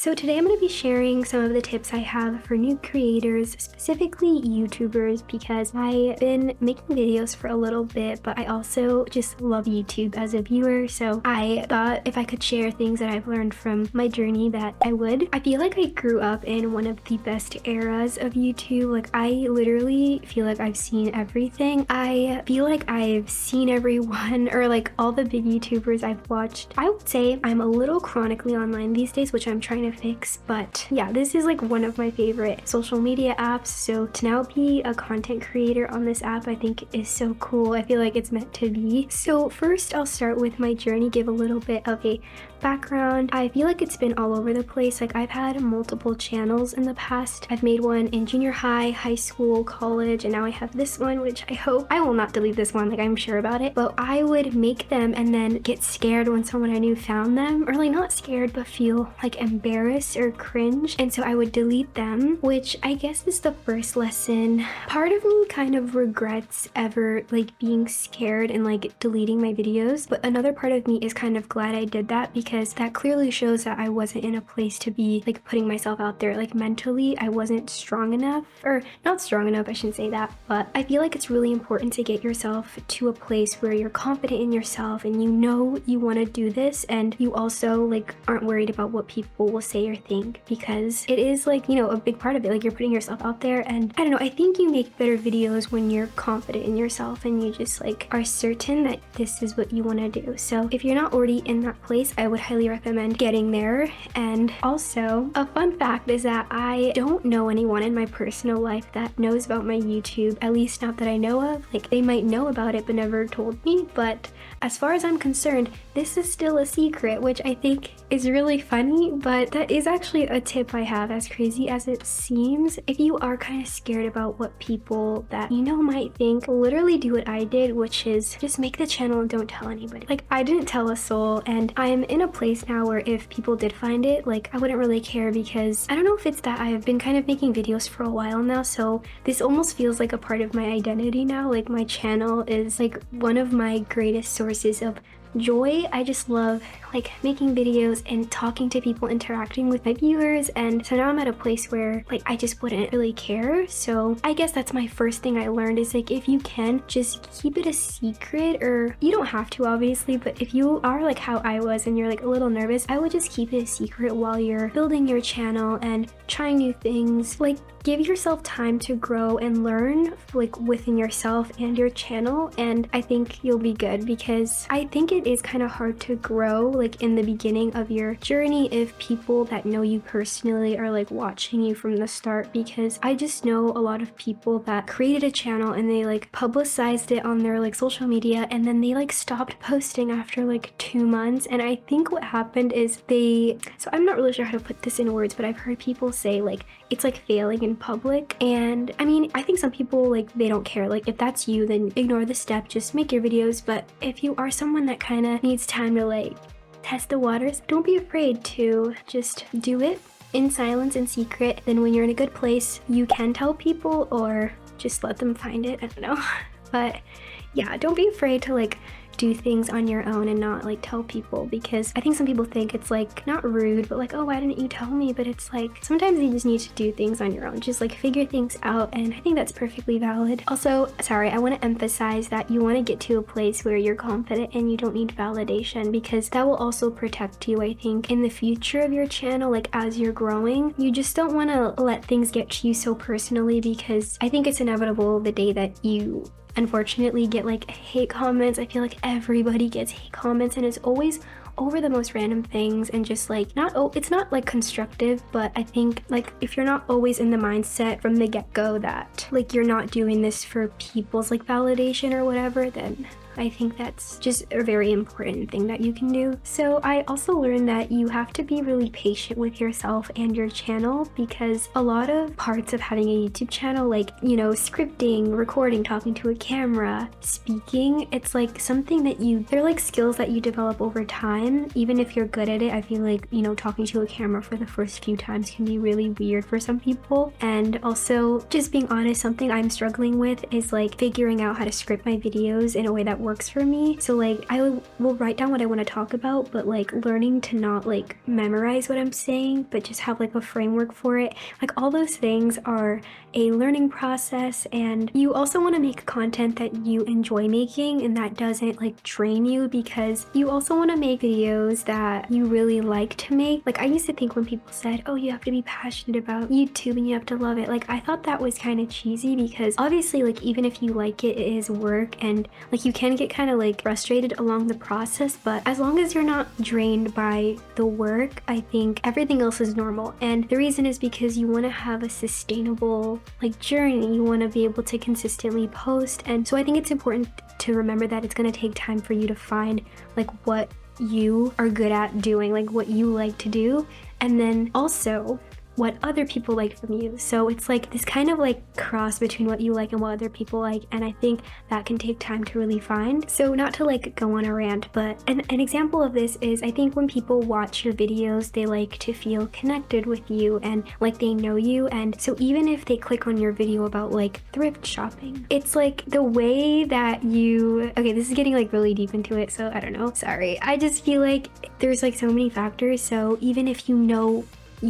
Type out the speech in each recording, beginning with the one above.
So today I'm going to be sharing some of the tips I have for new creators, specifically YouTubers, because I've been making videos for a little bit, but I also just love YouTube as a viewer. So I thought if I could share things that I've learned from my journey that I would. I feel like I grew up in one of the best eras of YouTube. Like I literally feel like I've seen everything. I feel like I've seen everyone or like all the big YouTubers I've watched. I would say I'm a little chronically online these days, which I'm trying to fix, but yeah, this is like one of my favorite social media apps. So to now be a content creator on this app, I think is so cool. I feel like it's meant to be. So first I'll start with my journey, give a little bit of a background. I feel like it's been all over the place. Like I've had multiple channels in the past. I've made one in junior high, high school, college, and now I have this one, which I hope I will not delete this one, like I'm sure about it. But I would make them and then get scared when someone I knew found them, or like not scared but feel like embarrassed or cringe, and so I would delete them, which I guess is the first lesson. Part of me kind of regrets ever like being scared and like deleting my videos, but another part of me is kind of glad I did that, because that clearly shows that I wasn't in a place to be like putting myself out there. Like mentally I wasn't strong enough, or not strong enough, I shouldn't say that, but I feel like it's really important to get yourself to a place where you're confident in yourself and you know you want to do this, and you also like aren't worried about what people will say or think, because it is like, you know, a big part of it. Like you're putting yourself out there, and I don't know, I think you make better videos when you're confident in yourself and you just like are certain that this is what you want to do. So if you're not already in that place, I would highly recommend getting there. And also a fun fact is that I don't know anyone in my personal life that knows about my YouTube, at least not that I know of. Like they might know about it but never told me, but as far as I'm concerned, this is still a secret, which I think is really funny, but that is actually a tip I have, as crazy as it seems. If you are kind of scared about what people that you know might think, literally do what I did, which is just make the channel and don't tell anybody. Like I didn't tell a soul, and I'm in a place now where if people did find it, like I wouldn't really care, because I don't know if it's that I've been kind of making videos for a while now, so this almost feels like a part of my identity now. Like my channel is like one of my greatest sources of joy. I just love like making videos and talking to people, interacting with my viewers, and so now I'm at a place where like I just wouldn't really care. So I guess that's my first thing I learned, is like if you can just keep it a secret, or you don't have to obviously, but if you are like how I was and you're like a little nervous, I would just keep it a secret while you're building your channel and trying new things. Like give yourself time to grow and learn like within yourself and your channel, and I think you'll be good, because I think it is kind of hard to grow like in the beginning of your journey if people that know you personally are like watching you from the start, because I just know a lot of people that created a channel and they like publicized it on their like social media, and then they like stopped posting after like 2 months. And I think what happened is so I'm not really sure how to put this in words, but I've heard people say like it's like failing in public, and I mean I think some people like they don't care. Like if that's you, then ignore the step, just make your videos. But if you are someone that kind of needs time to like test the waters, don't be afraid to just do it in silence and secret. Then when you're in a good place, you can tell people, or just let them find it, I don't know. But yeah, don't be afraid to like do things on your own and not like tell people, because I think some people think it's like not rude, but like, oh, why didn't you tell me? But it's like sometimes you just need to do things on your own, just like figure things out, and I think that's perfectly valid. Also, sorry, I want to emphasize that you want to get to a place where you're confident and you don't need validation, because that will also protect you, I think, in the future of your channel. Like as you're growing, you just don't want to let things get to you so personally, because I think it's inevitable the day that you unfortunately get like hate comments. I feel like everybody gets hate comments, and it's always over the most random things, and just like it's not like constructive. But I think like if you're not always in the mindset from the get-go that like you're not doing this for people's like validation or whatever, then I think that's just a very important thing that you can do. So I also learned that you have to be really patient with yourself and your channel, because a lot of parts of having a YouTube channel, like, you know, scripting, recording, talking to a camera, speaking, it's like something that they're like skills that you develop over time. Even if you're good at it, I feel like, you know, talking to a camera for the first few times can be really weird for some people. And also, just being honest, something I'm struggling with is like figuring out how to script my videos in a way that works for me. So like I will write down what I want to talk about, but like learning to not like memorize what I'm saying, but just have like a framework for it. Like all those things are a learning process, and you also want to make content that you enjoy making and that doesn't like drain you, because you also want to make videos that you really like to make. Like I used to think when people said, oh, you have to be passionate about YouTube and you have to love it, like I thought that was kind of cheesy, because obviously like even if you like it, it is work, and like you can get kind of like frustrated along the process, but as long as you're not drained by the work, I think everything else is normal. And the reason is because you want to have a sustainable like journey. You want to be able to consistently post, and so I think it's important to remember that it's going to take time for you to find like what you are good at doing, like what you like to do, and then also what other people like from you. So it's like this kind of like cross between what you like and what other people like, and I think that can take time to really find. So not to like go on a rant, but an example of this is, I think when people watch your videos, they like to feel connected with you and like they know you. And so even if they click on your video about like thrift shopping, it's like the way that you, okay, this is getting like really deep into it, so I don't know, sorry. I just feel like there's like so many factors. So even if you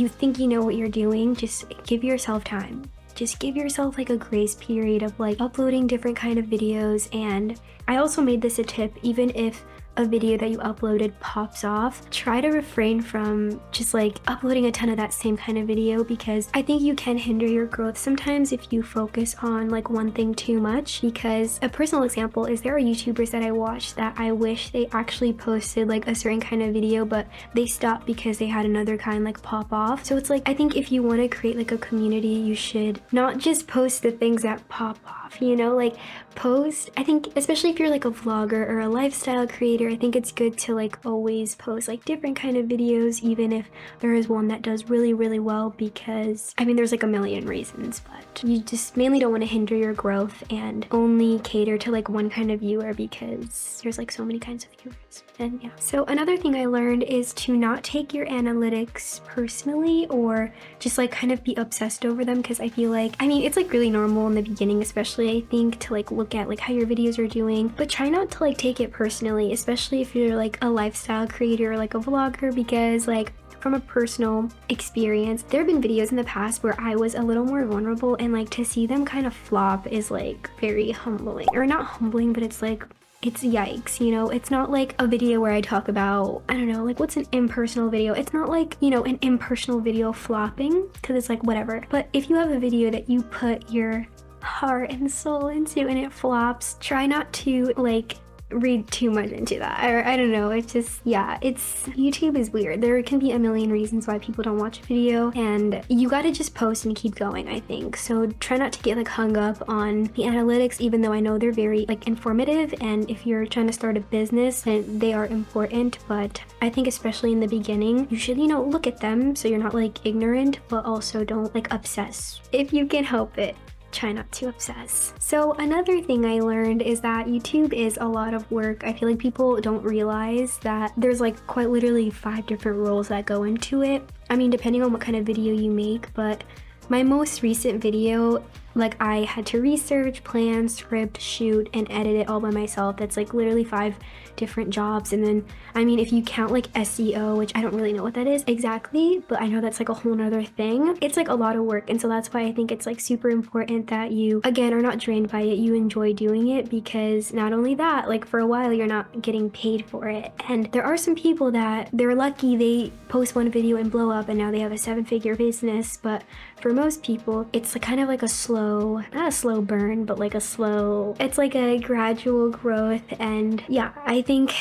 think you know what you're doing, just give yourself time. Just give yourself like a grace period of like uploading different kind of videos. And I also made this a tip, even if a video that you uploaded pops off, try to refrain from just like uploading a ton of that same kind of video, because I think you can hinder your growth sometimes if you focus on like one thing too much. Because a personal example is there are YouTubers that I watch that I wish they actually posted like a certain kind of video, but they stopped because they had another kind like pop off. So it's like, I think if you want to create like a community, you should not just post the things that pop off, you know, like post, I think especially if you're like a vlogger or a lifestyle creator, I think it's good to like always post like different kind of videos, even if there is one that does really well, because I mean there's like a million reasons, but you just mainly don't want to hinder your growth and only cater to like one kind of viewer, because there's like so many kinds of viewers. And yeah, so another thing I learned is to not take your analytics personally or just like kind of be obsessed over them, because I feel like, I mean it's like really normal in the beginning, especially I think, to like look at like how your videos are doing, but try not to like take it personally, especially if you're like a lifestyle creator or like a vlogger, because like from a personal experience, there have been videos in the past where I was a little more vulnerable, and like to see them kind of flop is like very humbling, or not humbling, but it's like, it's yikes, you know? It's not like a video where I talk about, I don't know, like what's an impersonal video? It's not like, you know, an impersonal video flopping, because it's like whatever. But if you have a video that you put your heart and soul into and it flops, try not to like read too much into that, or I don't know, it's just, yeah, it's, YouTube is weird. There can be a million reasons why people don't watch a video, and you gotta just post and keep going, I think. So try not to get like hung up on the analytics, even though I know they're very like informative, and if you're trying to start a business, then they are important, but I think especially in the beginning, you should, you know, look at them so you're not like ignorant, but also don't like obsess if you can help it. Try not to obsess. So another thing I learned is that YouTube is a lot of work. I feel like people don't realize that there's like quite literally 5 different roles that go into it. I mean, depending on what kind of video you make, but my most recent video, like I had to research, plan, script, shoot, and edit it all by myself. That's like literally 5 different jobs. And then, I mean, if you count like SEO, which I don't really know what that is exactly, but I know that's like a whole nother thing. It's like a lot of work. And so that's why I think it's like super important that you, again, are not drained by it. You enjoy doing it, because not only that, like for a while, you're not getting paid for it. And there are some people that they're lucky, they post one video and blow up and now they have a 7-figure business. But for most people, it's like kind of like a slow, not a slow burn, but like a slow, it's like a gradual growth. And yeah, I think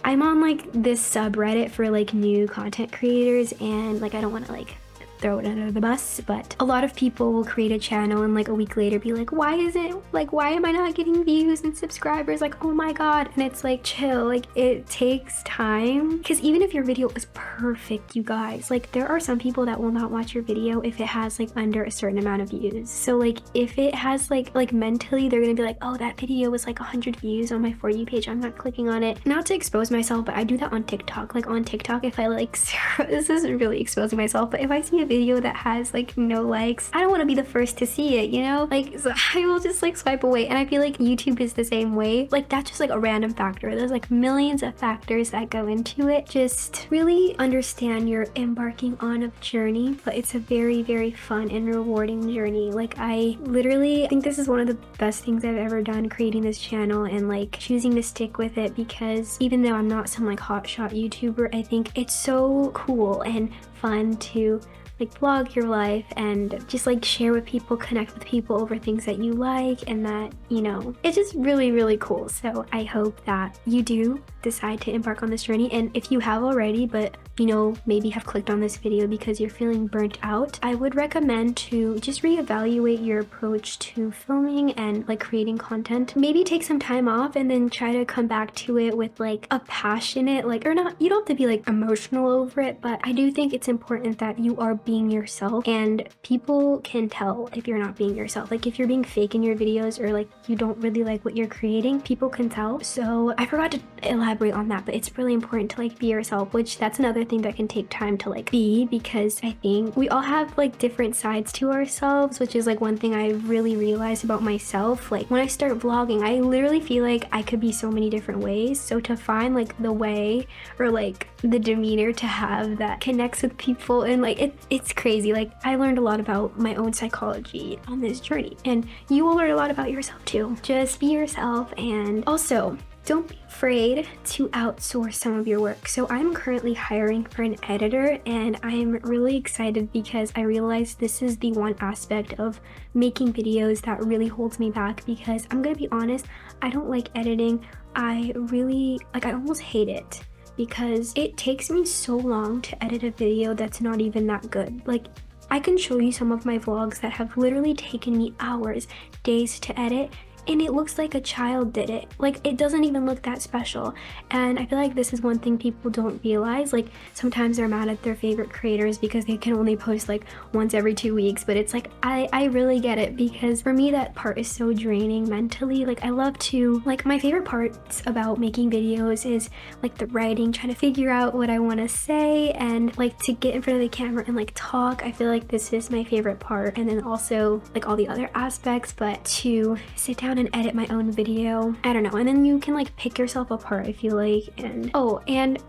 I'm on like this subreddit for like new content creators, and like I don't want to like throw it under the bus, but a lot of people will create a channel and like a week later be like, why am I not getting views and subscribers? Like, oh my god. And it's like, chill, like it takes time, because even if your video is perfect, you guys, like there are some people that will not watch your video if it has like under a certain amount of views. So like if it has like mentally they're gonna be like, oh, that video was like 100 views on my For You page, I'm not clicking on it. Not to expose myself, but I do that on TikTok. Like on TikTok, if I like this is really exposing myself, but if I see a video that has like no likes, I don't want to be the first to see it, you know? Like, so I will just like swipe away. And I feel like YouTube is the same way. Like, that's just like a random factor. There's like millions of factors that go into it. Just really understand you're embarking on a journey, but it's a very, very fun and rewarding journey. Like, I literally think this is one of the best things I've ever done, creating this channel and like choosing to stick with it, because even though I'm not some like hotshot YouTuber, I think it's so cool and fun to like vlog your life and just like share with people, connect with people over things that you like, and that, you know, it's just really, really cool. So I hope that you do decide to embark on this journey. And if you have already, but you know, maybe have clicked on this video because you're feeling burnt out, I would recommend to just reevaluate your approach to filming and like creating content. Maybe take some time off and then try to come back to it with like a passionate, like, or not, you don't have to be like emotional over it, but I do think it's important that you are being yourself, and people can tell if you're not being yourself. Like if you're being fake in your videos, or like you don't really like what you're creating, people can tell. So I forgot to elaborate on that, but it's really important to like be yourself, which that's another thing that can take time to like be, because I think we all have like different sides to ourselves, which is like one thing I really realized about myself. Like when I start vlogging, I literally feel like I could be so many different ways. So to find like the way or like the demeanor to have that connects with people, and like it's crazy. Like I learned a lot about my own psychology on this journey, and you will learn a lot about yourself too. Just be yourself, and also don't be afraid to outsource some of your work. So I'm currently hiring for an editor, and I'm really excited because I realized this is the one aspect of making videos that really holds me back, because I'm gonna be honest, I don't like editing. I almost hate it, because it takes me so long to edit a video that's not even that good. Like I can show you some of my vlogs that have literally taken me hours, days to edit, and it looks like a child did it. Like it doesn't even look that special. And I feel like this is one thing people don't realize. Like sometimes they're mad at their favorite creators because they can only post like once every 2 weeks, but it's like I really get it, because for me that part is so draining mentally. Like I love to, like, my favorite parts about making videos is like the writing, trying to figure out what I want to say, and like to get in front of the camera and like talk. I feel like this is my favorite part, and then also like all the other aspects. But to sit down and edit my own video, I don't know. And then you can like pick yourself apart, I feel like. And and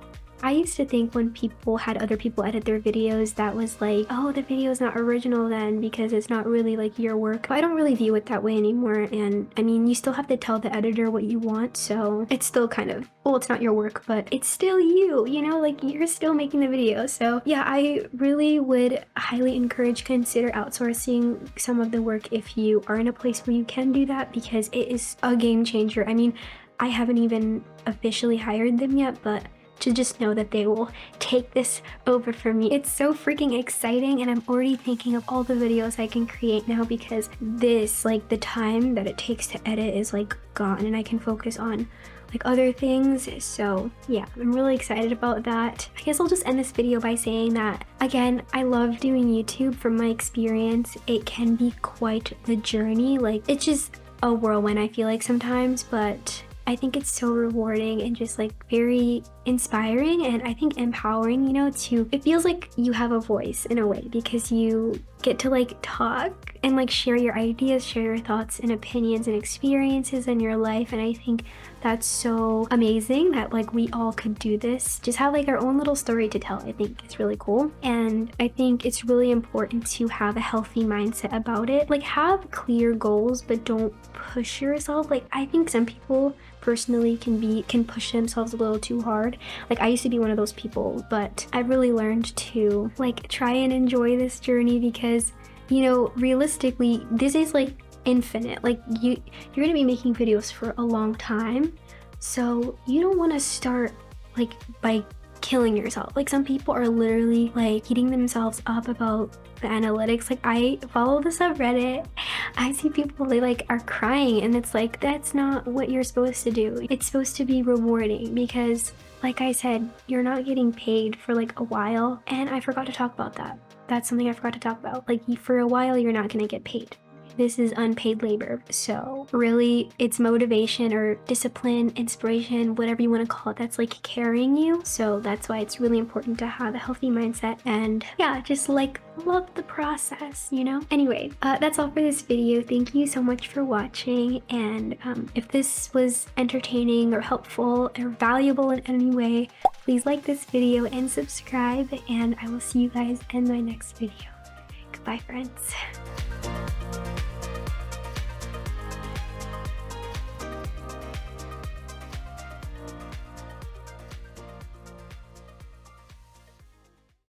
I used to think when people had other people edit their videos, that was like, oh, the video is not original then because it's not really like your work. But I don't really view it that way anymore. And I mean, you still have to tell the editor what you want, so it's still kind of, well, it's not your work, but it's still you know, like you're still making the video. So yeah, I really would highly encourage, consider outsourcing some of the work if you are in a place where you can do that, because it is a game changer. I mean, I haven't even officially hired them yet, but to just know that they will take this over for me, it's so freaking exciting. And I'm already thinking of all the videos I can create now, because this, like, the time that it takes to edit is like gone, and I can focus on like other things. So yeah, I'm really excited about that. I guess I'll just end this video by saying that, again, I love doing YouTube. From my experience, it can be quite the journey. Like it's just a whirlwind, I feel like sometimes, but I think it's so rewarding and just like very inspiring, and I think empowering, you know, it feels like you have a voice in a way, because you get to like talk and like share your ideas, share your thoughts and opinions and experiences in your life. And I think that's so amazing that like we all could do this, just have like our own little story to tell. I think it's really cool, and I think it's really important to have a healthy mindset about it. Like have clear goals, but don't push yourself. Like I think some people personally can push themselves a little too hard. Like I used to be one of those people, but I've really learned to like try and enjoy this journey, because, you know, realistically this is like infinite. Like you're gonna be making videos for a long time, so you don't want to start like by killing yourself. Like some people are literally like eating themselves up about the analytics. Like I follow this subreddit, I see people, they like are crying, and it's like, that's not what you're supposed to do. It's supposed to be rewarding, because like I said, you're not getting paid for like a while. And I forgot to talk about that. That's something I forgot to talk about. Like for a while you're not gonna get paid. this is unpaid labor. So really, it's motivation or discipline, inspiration, whatever you want to call it, that's like carrying you. So that's why it's really important to have a healthy mindset and yeah, just like love the process, you know? Anyway, that's all for this video. Thank you so much for watching. And if this was entertaining or helpful or valuable in any way, please like this video and subscribe. And I will see you guys in my next video. Goodbye, friends.